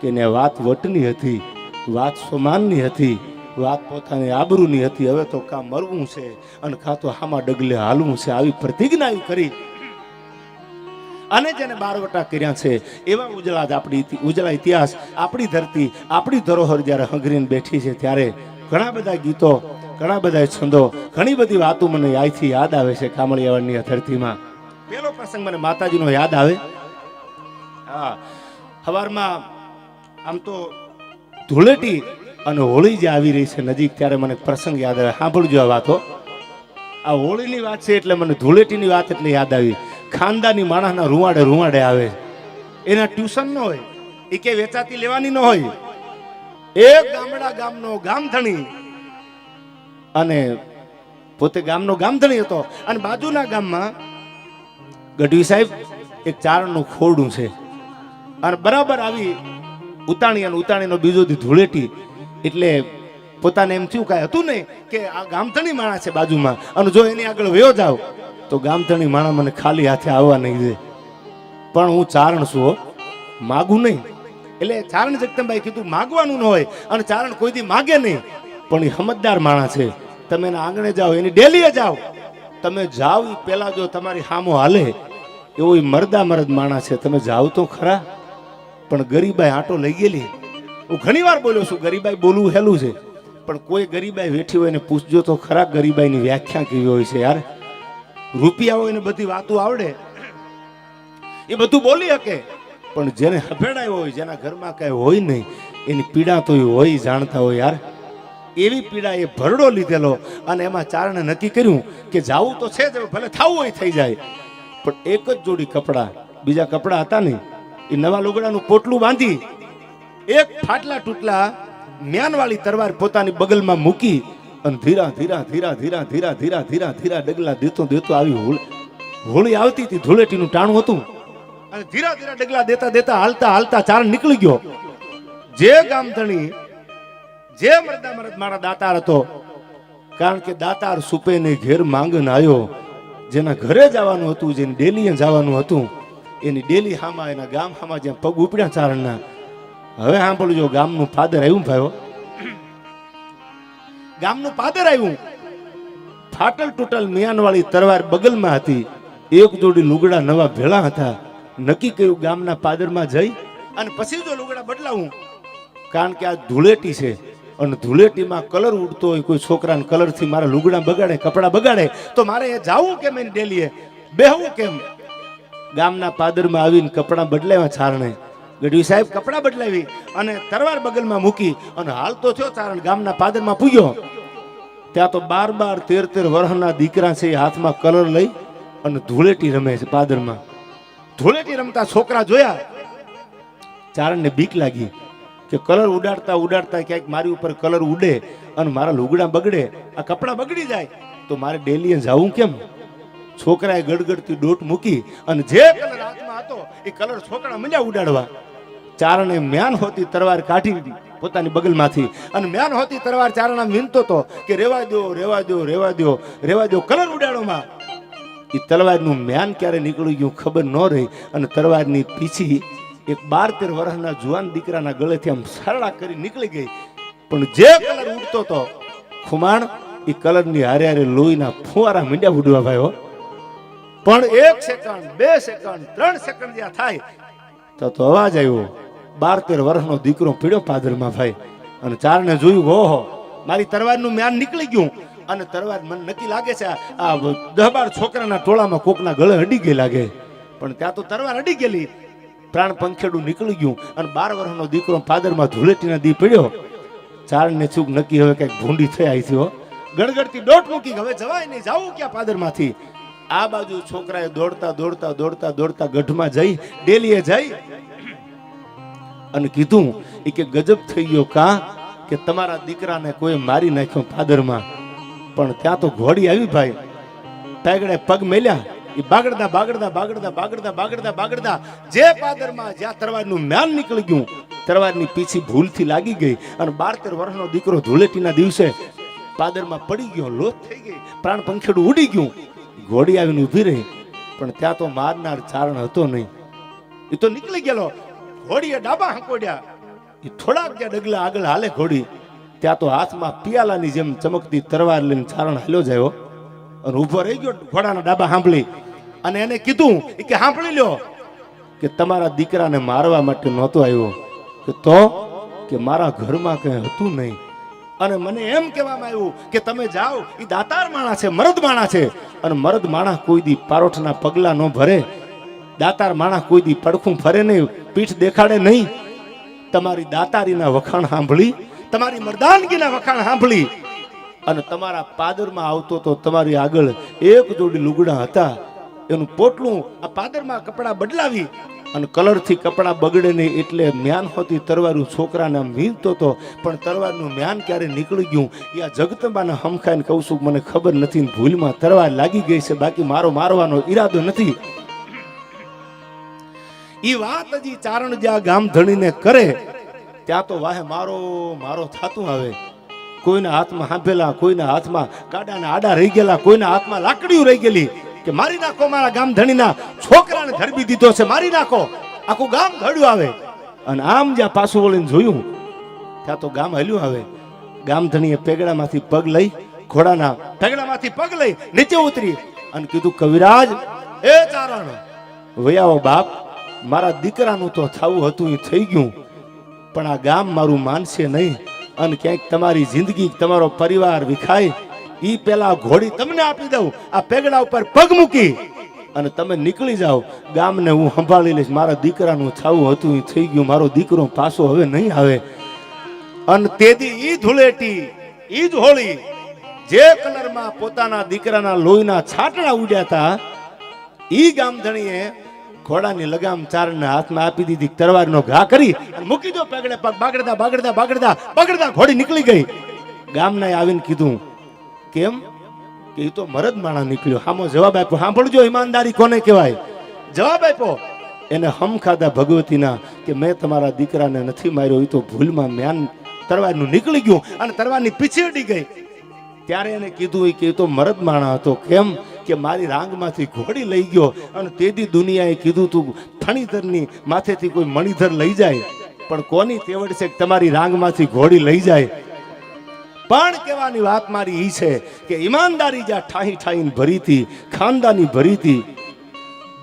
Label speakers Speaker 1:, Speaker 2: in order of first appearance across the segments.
Speaker 1: કે એને વાત વટની હતી, વાત સમાનની હતી, વાત પોતાની આબરૂની હતી. હવે તો કાં મરવું છે અને કાં તો હામાં ડગલે હાલવું છે. આવી પ્રતિજ્ઞા કરી અને જેને બારવટા કર્યા છે એવા ઉજળા ઇતિહાસ, આપણી ધરતી, આપણી ધરોહર જ્યારે હંગરીને બેઠી છે ત્યારે ઘણા બધા ગીતો, ઘણા બધા છંદો, ઘણી બધી વાતો મને અહીંથી યાદ આવે છે. કામળિયાવાડની ધરતીમાં પેલો પ્રસંગ મને માતાજીનો યાદ આવે. હા, સવારમાં આમ તો ધૂળેટી અને હોળી જે આવી રહી છે નજીક, ત્યારે મને પ્રસંગ યાદ આવે. સાંભળજો આ વાતો. આ હોળીની વાત છે એટલે મને ધૂળેટીની વાત એટલે યાદ આવી. ખાનદાની માણસના રૂવાડે આવે, એના ટ્યુશન ન હોય, એ કે વેચાતી લેવાની ન હોય. એક ગામનો ગામધણી અને પોતે ગામનો ગામધણી હતો અને બાજુના ગામમાં ગઢવી સાહેબ એક ચારણનું ખોરડું છે અને બરાબર આવી ઉતાણી અને ઉતાણીનો બીજો દી ધૂળેટી એટલે પોતાને એમ થયું કાંઈ હતું નહીં કે આ ગામધણી માણસ છે બાજુમાં અને જો એની આગળ વયો જાવ તો ગામધણી માણસ મને ખાલી હાથે આવવા નહીં દે. પણ હું ચારણ છું, માગું નહીં. એટલે ચારણ જગદંબાઈ કીધું માગવાનું ન હોય અને ચારણ કોઈ દી માગે નહીં. પણ એ સમજદાર માણસ છે. તમે એના આંગણે જાઓ, એની ડેલીએ જાઓ, તમે જાઓ એ પેલા જો તમારી સામો હાલે એવો મરદ માણસ છે. તમે જાઓ તો ખરા. પણ ગરીબાઈ આટો લઈ ગયેલી. હું ઘણી વાર બોલ્યો છું, ગરીબાઈ બોલવું હેલું છે, પણ કોઈ ગરીબાઈ વેઠી હોય એને પૂછજો તો ખરા ગરીબાઈની વ્યાખ્યા કેવી હોય છે યાર. રૂપિયા હોય ને બધી વાતો આવડે, એ બધું બોલી શકે, પણ જેને હભેડાયો હોય, જેના ઘરમાં કઈ હોય નહીં, એની પીડા તો હોય જાણતા હોય યાર. એવી પીડા એ ભરડો લીધેલો અને એમાં ચારણે નક્કી કર્યું કે જાવું તો છે જ, ભલે થાવું હોય થઈ જાય. પણ એક જ જોડી કપડા, બીજા કપડા હતા નહીં, એ નવા લુગડાનું પોટલું બાંધી એક ફાટલા તૂટલા મ્યાનવાળી તરવાર પોતાની બગલમાં મૂકી અને ધીરા ધીરા ડગલા દેતો આવી હોળી આવતી હતી. ધૂળેટીનું ટાણું હતું અને ધીરા ડગલા દેતા હાલતા ચારણ નીકળી ગયો. જે ગામધણી, જે મરદ મારા દાતાર હતો, કારણ કે દાતાર સુપે ને ઘેર માંગન આવ્યો. જેના ઘરે જવાનું હતું, જેની ડેલીએ જવાનું હતું, એની ડેલી હામાં, એના ગામ હામાં જ્યાં પગ ઉપડ્યા ચારણના. હવે સાંભળજો, ગામનું ફાધર આવ્યું ભાઈઓ, ગામનું ફાધર આવ્યું. ફાટલ તૂટલ મિયાનવાળી તરવાર બગલમાં હતી, એક જોડી લુગડા નવા ભેળા હતા. નક્કી કર્યું ગામના પાદરમાં જઈ અને પછી જો લુગડા બદલાવું, કારણ કે આ ધૂળેટી છે અને ધૂળેટીમાં કલર ઉડતો હોય, કોઈ છોકરાને કલરથી મારા લુગડા બગાડે, કપડા બગાડે, તો મારે એ જાવું કેમ, એની ડેલીએ બેહવું કેમ. ગામના પાદરમાં આવીને કપડા બદલાવ્યા ચારણે. ગઢવી સાહેબ કપડા બદલાવી અને તરવાર બગલમાં મૂકી અને હાલતો થયો ચારણ ગામના પાદરમાં પૂગ્યો. ત્યાં તો 12-13 વર્ષના દીકરા છે, હાથમાં કલર લઈ અને ધૂળેટી રમે છે પાદરમાં. ધૂળેટી રમતા છોકરા જોયા, ચારણને બીક લાગી કે કલર ઉડાડતા ક્યાંક મારી ઉપર કલર ઉડે અને મારા લુગડા બગડે, આ કપડા બગડી જાય તો મારે ડેલીએ જવું કેમ. છોકરાએ ગડગડતી ડોટ મૂકી અને જે કલર હાથમાં હતો એ કલર છોકરા મંડ્યા ઉડાડવા. ચારણે મ્યાન હોતી તરવાર કાઢી પોતાની બગલમાંથી અને મ્યાન હોતી તરવાર ચારણ વિનતો હતો કે રેવા દો કલર ઉડાડોમાં. એ તલવારનું મ્યાન ક્યારે નીકળી ગયું ખબર ન રહી અને તલવારની પીછી એક 12-13 વર્ષના જુવાન દીકરાના ગળેથી આમ સરળા કરી નીકળી ગઈ. પણ જે કલર ઉડતો હતો ખુમાણ, એ કલરની હારે લોહીના ફુવારા મીંડ્યા ઉડવા ભાઈઓ. પણ 1 સેકન્ડ, 2 સેકન્ડ, 3 સેકન્ડ જ્યાં થાય તો અવાજ આવ્યો. 12-13 વર્ષનો દીકરો પીડ્યો પાદરમાં ભાઈ. અને ચારણે જોયું, ઓહો, મારી તરવારનું મ્યાન નીકળી ગયું અને તરવાર મને નક્કી લાગે છે આ 10-12 છોકરાના ટોળામાં કોકના ગળે અડી ગઈ લાગે. પણ ત્યાં તો તરવાર અડી ગયેલી, પ્રાણ પંખેડું નીકળી ગયું અને 12 વર્ષનો દીકરો પાદરમાં ધૂળેટીના દી પડ્યો. ચારણને ચૂક નક્કી, હવે કઈક ભૂંડી થઈ આવી થયો. ગડગડતી દોટ મૂકી, હવે જવાય નહીં, જાવું ક્યાં પાદરમાંથી. આ બાજુ છોકરાએ દોડતા ગઢમાં જઈ ડેલીએ જઈ અને કીધું કે ગજબ થઈ ગયો કા કે તમારા દીકરાને કોઈ મારી નાખ્યો પાદરમાં. પણ ત્યાં તો ઘોડી આવી ભાઈ, ટાગડે પગ મેલ્યા, એ બાગડતા જે પાદરમાં જ્યાં તરવારનું મ્યાન નીકળી ગયું, તરવારની પીછી ભૂલથી લાગી ગઈ અને 12-13 વર્ષનો દીકરો ધૂળેટીના દિવસે પાદરમાં પડી ગયો, લોથ થઈ ગઈ, પ્રાણ પંખેડું ઉડી ગયું. ઘોડી આવીને ઊભી રહી, પણ ત્યાં તો મારનાર ચારણ હતો નહીં. એ તો નીકળી ગયેલો. ઘોડીએ ડાબા હંકોડ્યા, એ થોડાક જ્યાં ડગલા આગળ હાલે ઘોડી ત્યાં તો હાથમાં પિયાલાની જેમ ચમકતી તરવાર લઈને ચારણ હાલ્યો જાય અને ઊભો રહી ગયો ઘોડાના ડાબા સાંભળી અને એને કીધું કે સાંભળી લ્યો કે તમારા દીકરાને મારવા માટે નહોતો આવ્યો કે તો કે મારા ઘરમાં કંઈ હતું નહીં અને મને એમ કહેવામાં આવ્યું કે તમે જાઓ એ દાતાર માણા છે, મરદ માણા છે અને મરદ માણા કોઈ દી પારોઠના પગલા ન ભરે, દાતાર માણા કોઈ દી પડખું ફરે નહીં, પીઠ દેખાડે નહીં. તમારી દાતારીના વખાણ સાંભળી, તમારી મર્દાનગીના વખાણ સાંભળી અને તમારા પાદરમાં આવતો તો તમારી આગળ એક જોડી લુગડા હતા, એનું પોટલું આ પાદરમાં કપડાં બદલાવી અને કલરથી કપડાં બગડે નહીં એટલે મ્યાન હોતી તરવારું છોકરાને આમ વીંધતો હતો, પણ તરવારનું મ્યાન ક્યારે નીકળી ગયું એ આ જગતબાને હમખાઈને કહું છું, મને ખબર નથી, ભૂલમાં તરવાર લાગી ગઈ છે, બાકી મારો મારવાનો ઈરાદો નથી. એ વાત હજી ચારણ જ્યાં ગામ ધણીને કરે ત્યાં તો વાહે મારો મારો થાતું આવે. કોઈના હાથમાં હાંભેલા, કોઈના હાથમાં ગાડાના આડા રહી ગયેલા, કોઈના હાથમાં લાકડીઓ રહી ગયેલી કે મારી નાખો મારા ગામ ધણીના છોકરાને ધરબી દીધો છે, મારી નાખો. આખું ગામ ધડ્યું આવે અને આમ જ્યાં પાછું વળીને જોયું ત્યાં તો ગામ હલ્યું આવે. ગામ ધણીએ પેગડામાંથી પગ લઈ, ઘોડાના પેગડામાંથી પગ લઈ નીચે ઉતરી અને કીધું, કવિરાજ એ ચારણ વયાવો બાપ, મારા દીકરાનું તો થવું હતું એ થઈ ગયું, પણ આ ગામ મારું માનશે નહીં અને ક્યાંક તમારી જિંદગી, તમારો પરિવાર વિખાય ઈ પેલા ઘોડી તમને આપી દઉં, આ પેગડા ઉપર પગ મૂકી અને તમે નીકળી જાઓ, ગામને હું સંભાળી લઈશ. મારા દીકરાનું થવું હતું એ થઈ ગયું, મારો દીકરો પાછો હવે નહીં આવે. અને તેદી ઈ ધૂળેટી, ઈ જ હોળી, જે કલરમાં પોતાના દીકરાના લોહીના છાટણા ઉડ્યા હતા, ઈ ગામધણીએ ઘોડાની લગામ ચારણના હાથમાં આપી દીધી, તરવારનો ઘા કરી અને મૂકી દો પેગડે પગ. બાગડતા બાગડતા બાગડતા બાગડતા ઘોડી નીકળી ગઈ. ગામના આવીને કીધું, કેમ કે એ તો મરદ માણા નીકળ્યો. હામો જવાબ આપ્યો, સાંભળજો ઈમાનદારી કોને કહેવાય. જવાબ આપ્યો એને હમ ખાધા ભગવતીના કે મેં તમારા દીકરાને નથી માર્યો, એ તો ભૂલમાં મ્યાન તરવારનું નીકળી ગયું અને તરવારની પીછેડી ગઈ. ત્યારે એને કીધું કે એ તો મરદ માણા હતો. કેમ કે મારી રાંગમાંથી ઘોડી લઈ ગયો અને તેદી દુનિયાએ કીધું તું ફણીધરની માથેથી કોઈ મણિધર લઈ જાય, પણ કોની તેવડ છે કે તમારી રાંગમાંથી ઘોડી લઈ જાય. પણ કહેવાની વાત મારી ઈ છે કે ઈમાનદારી જ્યાં ઠાહી ઠાહીને ભરી હતી, ખાનદાની ભરી હતી.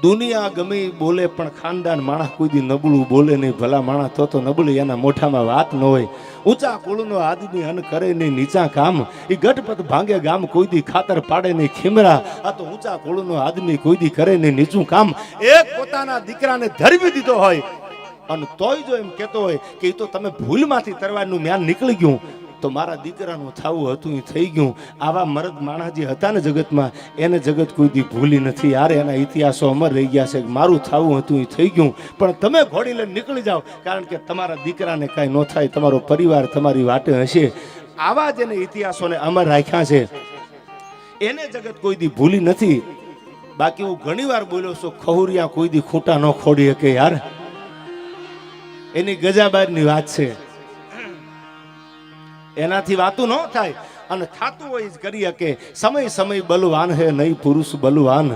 Speaker 1: દુનિયા ગમે બોલે પણ ખાનદાન માણસ કોઈ દી નબળું બોલે નહીં. ભલા માણસ તો નબળી એના મોઢામાં વાત ન હોય. ઊંચા કુળનો આદમી અન કરે નહીં નીચા કામ, એ ગટપત ભાંગે ગામ કોઈ દી ખાતર પાડે નહીં ખીમરા. આ તો ઊંચા કુળનો આદમી કોઈ દી કરે નહીં નીચું કામ. એક પોતાના દીકરાને ધરવી દીધો હોય અને તોય જો એમ કહેતો હોય કે એ તો તમે ભૂલમાંથી તરવારનું મ્યાન નીકળી ગયું, તો મારા દીકરાનું થવું હતું એ થઈ ગયું. આવા મરદ માણસ જે હતા ને જગતમાં, એને જગત કોઈ દી ભૂલી નથી. યાર એના ઇતિહાસો અમર રહી ગયા છે કે મારું થવું હતું એ થઈ ગયું, પણ તમે ઘોડી લઈને નીકળી જાઓ, કારણ કે તમારા દીકરાને કાંઈ ન થાય, તમારો પરિવાર તમારી વાટે હશે. આવા જેને ઇતિહાસોને અમર રાખ્યા છે એને જગત કોઈ દી ભૂલી નથી. બાકી હું ઘણી વાર બોલ્યો છું, ખહુરિયા કોઈ દી ખૂંટા ન ખોડી શકે. યાર એની ગજાબારની વાત છે, એનાથી વાતું ન થાય અને થાતું હોય જ કરી શકે. સમય સમય બલવાન હે નહીં પુરુષ બલવાન,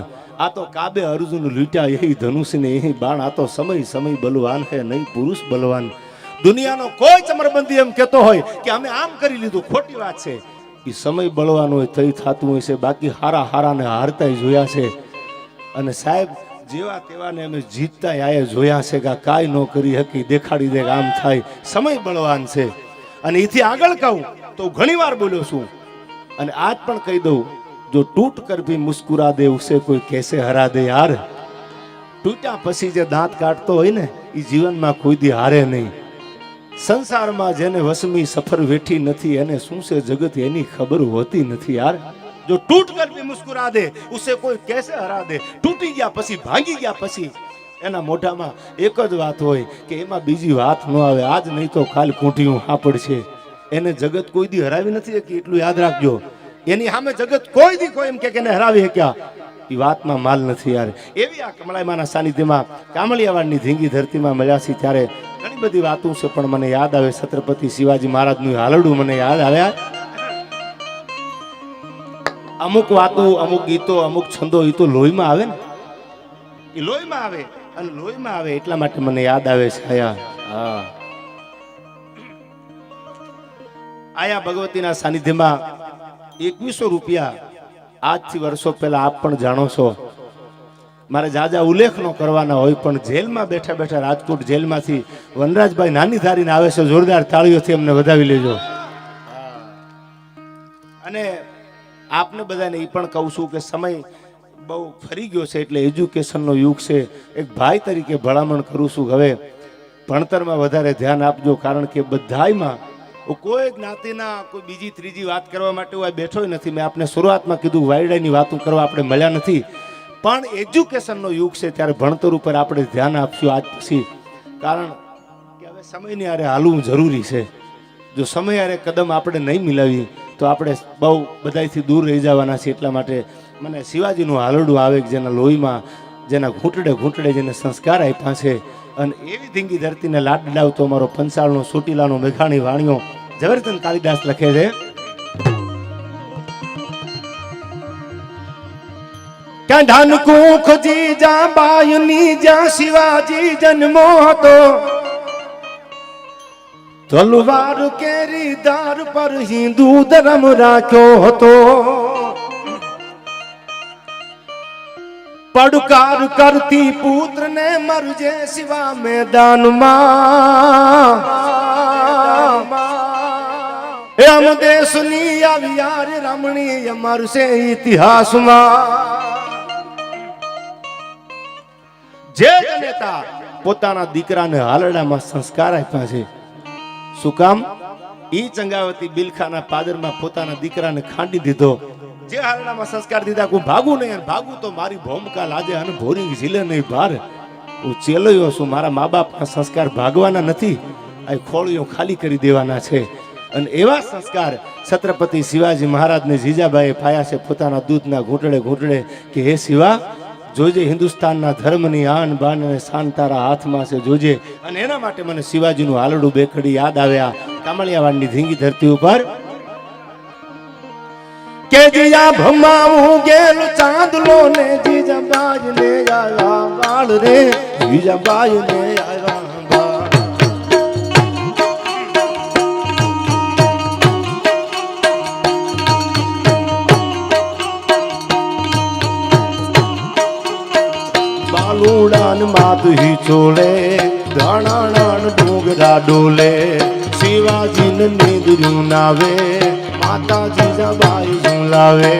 Speaker 1: આ તો કાબે અર્જુન લૂટ્યા એ ધનુષ ને એ બાણ. આ તો સમય સમય બલવાન હે નહીં પુરુષ બલવાન. દુનિયાનો કોઈ ચમરબંધી એમ કહેતો હોય કે અમે આમ કરી લીધું, ખોટી વાત છે. એ સમય બળવાનો હોય તઈ થતું હોય છે. બાકી હારા હારાને હારતા જોયા છે અને સાહેબ જેવા તેવાને અમે જીતતા આયે જોયા છે કે કાંઈ ન કરી શકી, દેખાડી દે આમ થાય. સમય બળવાન છે. અને એથી આગળ કહું તો ઘણી વાર બોલ્યો છું અને આજ પણ કહી દઉં, જો ટૂટ કર ભી મુસ્કુરા દે ઉસે કોઈ કેસે હરા દે. યાર તૂટ્યા પછી જે દાંત કાઢતો હોય ને એ જીવનમાં કોઈ દી હારે નહીં. સંસારમાં જેને વસમી સફર વેઠી નથી એને શું છે જગત એની ખબર હોતી નથી. યાર જો ટૂટ કર ભી મુસ્કુરા દે ઉસે કોઈ કેસે હરા દે. તૂટી ગયા પછી, ભાંગી ગયા પછી એના મોઢામાં એક જ વાત હોય કે એમાં બીજી વાત ન આવે. આજ નહીં તો કાલ કૂંઠિયું હાપડશે. એને જગત કોઈ દી હરાવી નથી કે એટલું યાદ રાખજો. એની સામે જગત કોઈ દી કોઈ એમ કે એને હરાવી શક્યા એ વાતમાં માલ નથી. યાર એવી આ કમળાઈમાના સાનિધ્યમાં કામળિયાવાડની ધીંગી ધરતીમાં મળ્યા છે ત્યારે ઘણી બધી વાતો છે, પણ મને યાદ આવે છત્રપતિ શિવાજી મહારાજનું હાલડું મને યાદ આવ્યા. અમુક વાતો, અમુક ગીતો, અમુક છંદો એ તો લોહીમાં આવે ને, એ લોહીમાં આવે અને લોહીમાં આવે એટલા માટે મને યાદ આવે છે. હા, આયા ભગવતીના સાનિધ્યમાં 2100 રૂપિયા આજથી વર્ષો પહેલા આપ પણ જાણો છો. મારે જાજા ઉલ્લેખ ન કરવાના હોય પણ જેલમાં બેઠા બેઠા રાજકોટ જેલમાંથી વનરાજભાઈ નાની ધારીને આવે છે. જોરદાર તાળીઓથી અમને વધાવી લેજો. અને આપને બધાને એ પણ કહું છું કે સમય બહુ ફરી ગયો છે એટલે એજ્યુકેશનનો યુગ છે. એક ભાઈ તરીકે ભલામણ કરું છું હવે ભણતરમાં વધારે ધ્યાન આપજો. કારણ કે બધાયમાં કોઈ જ્ઞાતિના કોઈ બીજી ત્રીજી વાત કરવા માટે હું બેઠો નથી. મેં આપને શરૂઆતમાં કીધું વાયડાની વાતો કરવા આપણે મળ્યા નથી. પણ એજ્યુકેશનનો યુગ છે ત્યારે ભણતર ઉપર આપણે ધ્યાન આપશું આજ પછી. કારણ કે હવે સમયની આરે હાલવું જરૂરી છે. જો સમય આરે કદમ આપણે નહીં મિલાવી તો આપણે બહુ બધાથી દૂર રહી જવાના છે. એટલા માટે મને શિવાજીનું હાલરડું આવે કે જેના લોહીમાં જેના ઘૂંટડે ઘૂંટડે જેને સંસ્કાર આપ્યા છે. અને એવી ધીંગી ધરતીને લાડ ડાવતો અમારો પંચાળનો ચોટીલાનો મેઘાણી વાણિયો ઝવેરચંદ કાલિદાસ લખે છે કે ધન કુખ જીજા બાયુની જ્યાં શિવાજી જન્મો હતો તલવાર કેરી દાર પર હિન્દુ ધર્મ રાખ્યો હતો. પડકાર કરતી પુત્ર ને મરજે શિવા મેદાનમાં એમ દેશની આવી યાર રમણીય મરશે ઇતિહાસમાં. જે નેતા પોતાના દીકરાને હાલડામાં સંસ્કાર આપ્યા છે. શું કામ? ઈ ચંગાવતી બિલખાના પાદરમાં પોતાના દીકરાને ખાંડી દીધો. જે હાલડામાં સંસ્કાર દીધા હું ભાગું નહીં. ભાગું તો મારી ભૂમિકા લાજે અને ભોરી ઝીલે નહીં ભાર. હું ચેલ્યો છું. મારા મા બાપના સંસ્કાર ભાગવાના નથી. આ ખોળીઓ ખાલી કરી દેવાના છે. અને એવા સંસ્કાર છત્રપતિ શિવાજી મહારાજને જીજાબાઈએ પાયા છે પોતાના દૂધના ઘૂંટડે ઘૂંટડે કે હે શિવા જોજે હિન્દુસ્તાનના ધર્મની આન બાન અને શાન તારા હાથમાં છે જોજે. અને એના માટે મને શિવાજીનું હાલડું બેખડી યાદ આવ્યા કામળિયાવાડની ધીંગી ધરતી ઉપર કે જીયા ભમાવું ગેલ ચાંદલો ને જીજાબાઈ ને આવ્યા વાળ રે જીજાબાઈ ને આવ્યા. બાલુડાન માધુહી ચોળે ધાણાણાન ડોગરા ડોલે શિવાજીને નીંદર્યું નાવે માતાજી જબાઈ ઝુલાવે.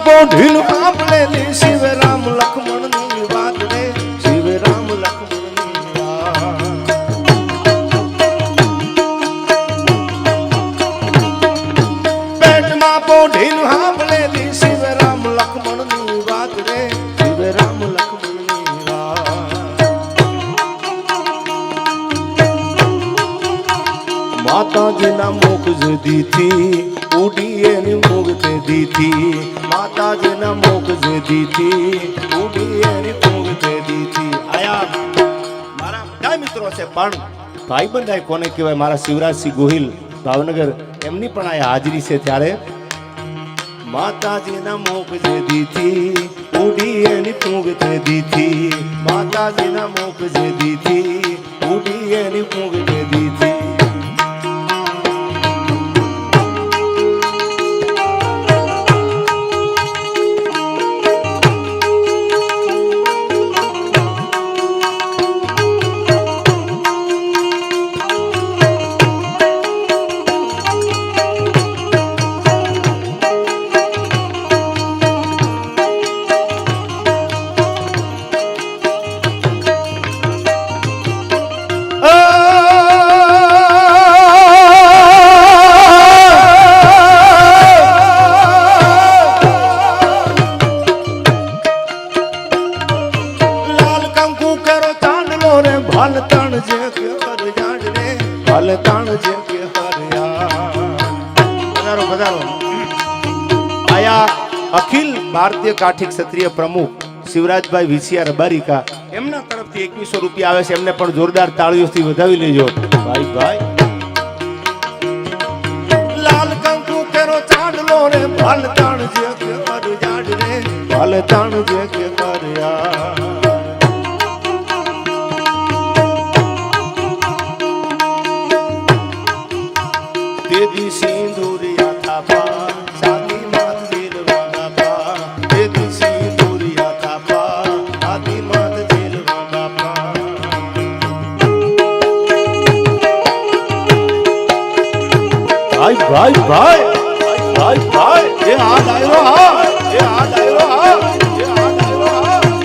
Speaker 1: પોઢીલ આપલેલી શિવ રામ લક્ષ્મણની વાત રે શિવ રામ લક્ષ્મણની વાત. પેટમાં પોઢીલ આપલેલી શિવ રામ લક્ષ્મણની વાત રે શિવ રામ લક્ષ્મણની વાત. માતાજીના મુખ જદીથી ઉડી એની મુગતે દીથી માતાજીના મુખ જે દીથી ઉડી એની મુગતે દીથી. આયા મારા બધા મિત્રો છે પણ ભાઈબંધ આ કોને કહેવાય મારા શિવરાજસિંહ ગોહિલ ભાવનગર એમની પણ આયા હાજરી છે. ત્યારે માતાજીના મુખ જે દીથી ઉડી એની મુગતે દીથી માતાજીના મુખ જે દીથી ઉડી એની મુગતે દીથી. Oh તાણ જે કે હર જાણ રે હાલ તાણ જે કે હર પધારો આયા અખિલ ભારતીય કાઠી ક્ષત્રિય પ્રમુખ શિવરાજભાઈ વિસિયા રબારિકા એમના તરફથી 2100 રૂપિયા આવે છે એમને પણ જોરદાર તાળીઓથી વધાવી લેજો ભાઈ ભાઈ લાલ કંકુ કેરો ચાંદલો રે ભાલ તાણ જે કે હર જાણ રે ભાલ તાણ જે કે હરયા તેદી સિંદૂરિયા થાપા સાદી માત જેલવા બાપા તેદી સિંદૂરિયા થાપા સાદી માત જેલવા બાપા ભાઈ ભાઈ ભાઈ ભાઈ ભાઈ એ આ ડાયરો હા એ આ ડાયરો હા એ આ ડાયરો હા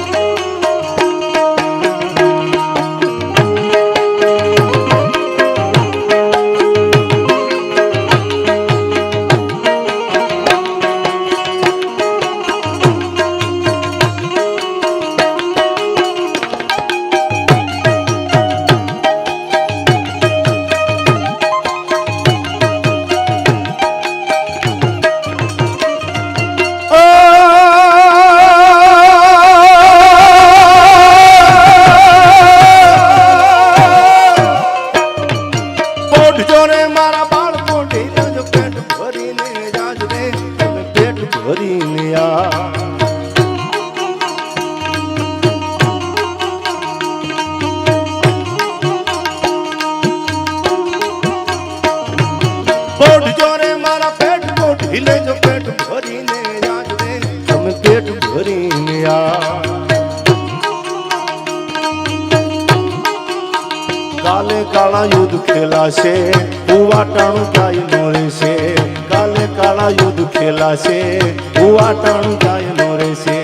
Speaker 1: કાલે કાળા યુદ્ધ ખેલાશે ઉવાટાણું ગાય નો રહેશે કાલે કાળા યુદ્ધ ખેલાશે ઉવાટાણું ગાય નો રહેશે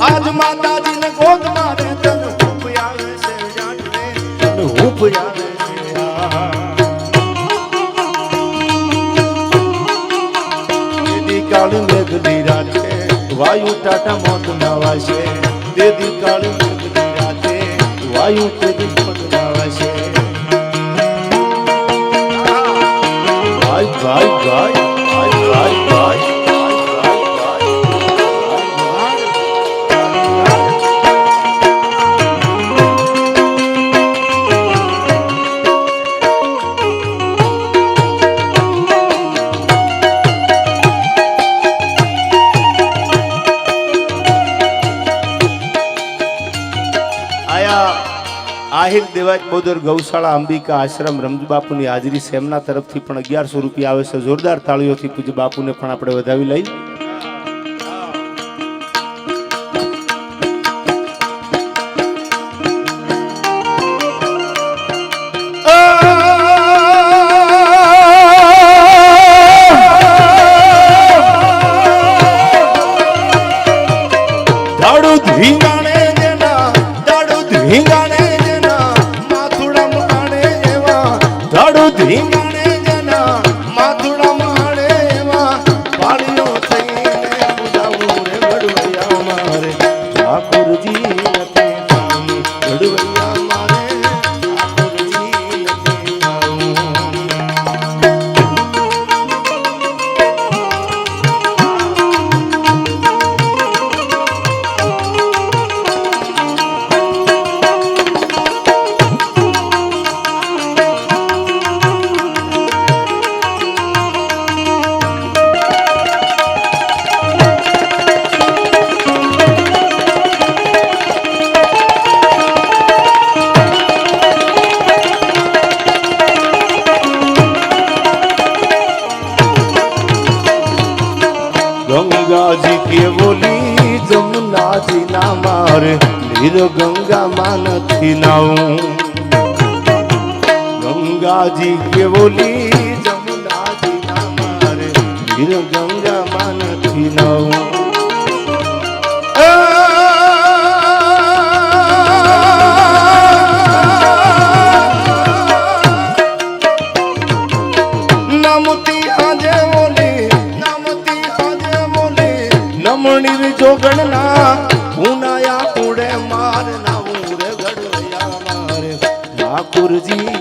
Speaker 1: આજ માતાજીને ગોદ મારે તન હુપ આવે છે જાણને તન હુપ આવે છે દેદી કાળી મેઘની રાતે વાયુ ટાટા મોત નાવાશે દેદી કાળી મેઘની રાતે વાયુ તેદી મોત નાવાશે ભાઈ ભાઈ ભાઈ ભાઈ ભાઈ ભાઈ આહિર દેવાજ બોદર ગૌશાળા અંબિકા આશ્રમ રમજ બાપુની હાજરી છે એમના તરફથી પણ 1100 રૂપિયા આવે છે જોરદાર તાળીઓથી પૂજ્ય બાપુને પણ આપણે વધાવી લઈ દાડુ ધીંગાણે જેના દાડુ ધીંગાણે ધીંગાણે જના માથુડા માણે એવા પાળીઓ થઈને પૂજાવું રે વડવૈયા મારે ઠાકોરજી નથી ઘડવૈયા મારે વીર ગંગામાં નથી નાવું ગંગાજી કેવોલી જમુનાજી ના મારે વીર ગંગામાં નથી નાવું નમણી જોગણના ઉનાયા કુડે માર ના ઉરે ગડયા મારે ઠાકુરજી